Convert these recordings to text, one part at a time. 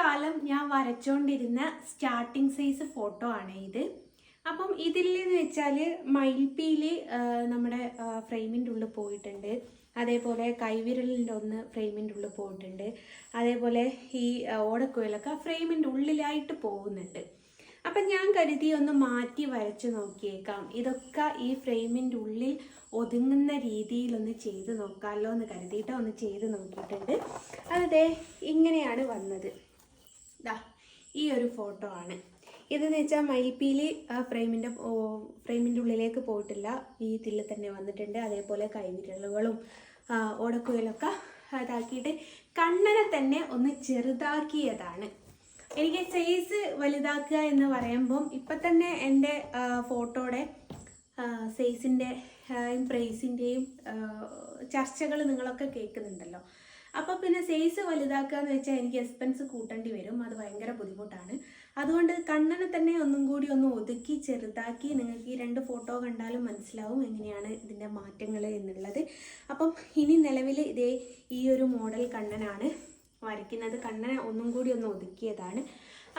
കാലം ഞാൻ വരച്ചുകൊണ്ടിരുന്ന starting size photo ആണ് ഇത്. അപ്പം ഇതിലെന്ന് വെച്ചാൽ മയിൽപ്പീൽ നമ്മുടെ ഫ്രെയിമിൻ്റെ ഉള്ളിൽ പോയിട്ടുണ്ട്. അതേപോലെ കൈവിരലിൻ്റെ ഒന്ന് ഫ്രെയിമിൻ്റെ ഉള്ളിൽ പോയിട്ടുണ്ട്. അതേപോലെ ഈ ഓടക്കുഴലൊക്കെ ഫ്രെയിമിൻ്റെ ഉള്ളിലായിട്ട് പോകുന്നുണ്ട്. അപ്പം ഞാൻ കരുതി ഒന്ന് മാറ്റി വരച്ച് നോക്കിയേക്കാം. ഇതൊക്കെ ഈ ഫ്രെയിമിൻ്റെ ഉള്ളിൽ ഒതുങ്ങുന്ന രീതിയിലൊന്ന് ചെയ്ത് നോക്കാമല്ലോ എന്ന് കരുതിയിട്ട് ഒന്ന് ചെയ്ത് നോക്കിയിട്ടുണ്ട്. അതേ ഇങ്ങനെയാണ് വന്നത്. ദാ ഈ ഒരു ഫോട്ടോ ആണ് ഇതെന്ന് വെച്ചാൽ മയിൽപ്പീൽ ഫ്രെയിമിൻ്റെ ഉള്ളിലേക്ക് പോയിട്ടില്ല, ഈ ഇതിൽ തന്നെ വന്നിട്ടുണ്ട്. അതേപോലെ കൈവിരലുകളും ഓടക്കുഴലൊക്കെ ഇതാക്കിയിട്ട് കണ്ണനെ തന്നെ ഒന്ന് ചെറുതാക്കിയതാണ്. എനിക്ക് സൈസ് വലുതാക്കുക എന്ന് പറയുമ്പം ഇപ്പം തന്നെ എൻ്റെ ഫോട്ടോയുടെ സൈസിൻ്റെ പ്രൈസിൻ്റെയും ചർച്ചകൾ നിങ്ങളൊക്കെ കേൾക്കുന്നുണ്ടല്ലോ. അപ്പോൾ പിന്നെ സൈസ് വലുതാക്കുക എന്ന് വെച്ചാൽ എനിക്ക് എക്സ്പെൻസ് കൂട്ടേണ്ടി വരും, അത് ഭയങ്കര ബുദ്ധിമുട്ടാണ്. അതുകൊണ്ട് കണ്ണനെ തന്നെ ഒന്നും കൂടി ഒന്ന് ഒതുക്കി ചെറുതാക്കി നിങ്ങൾക്ക് ഈ 2 ഫോട്ടോ കണ്ടാലും മനസ്സിലാവും എങ്ങനെയാണ് ഇതിൻ്റെ മാറ്റങ്ങൾ എന്നുള്ളത്. അപ്പം ഇനി നിലവിൽ ഈ ഒരു മോഡൽ കണ്ണനാണ് വരയ്ക്കുന്നത്. കണ്ണനെ ഒന്നും കൂടി ഒന്ന് ഒതുക്കിയതാണ്.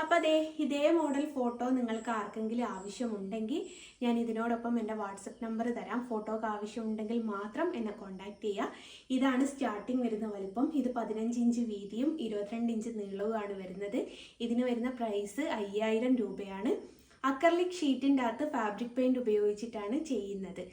അപ്പോൾ ഇതേ മോഡൽ ഫോട്ടോ നിങ്ങൾക്ക് ആർക്കെങ്കിലും ആവശ്യമുണ്ടെങ്കിൽ ഞാൻ ഇതിനോടൊപ്പം എൻ്റെ വാട്സപ്പ് നമ്പർ തരാം. ഫോട്ടോക്ക് ആവശ്യമുണ്ടെങ്കിൽ മാത്രം എന്നെ കോൺടാക്റ്റ് ചെയ്യുക. ഇതാണ് സ്റ്റാർട്ടിങ് വരുന്ന വലിപ്പം. ഇത് 15 ഇഞ്ച് വീതിയും 22 ഇഞ്ച് നീളവുമാണ് വരുന്നത്. ഇതിന് വരുന്ന പ്രൈസ് 5000 രൂപയാണ്. അക്രലിക് ഷീറ്റിൻ്റെ അകത്ത് ഫാബ്രിക് പെയിൻറ് ഉപയോഗിച്ചിട്ടാണ് ചെയ്യുന്നത്.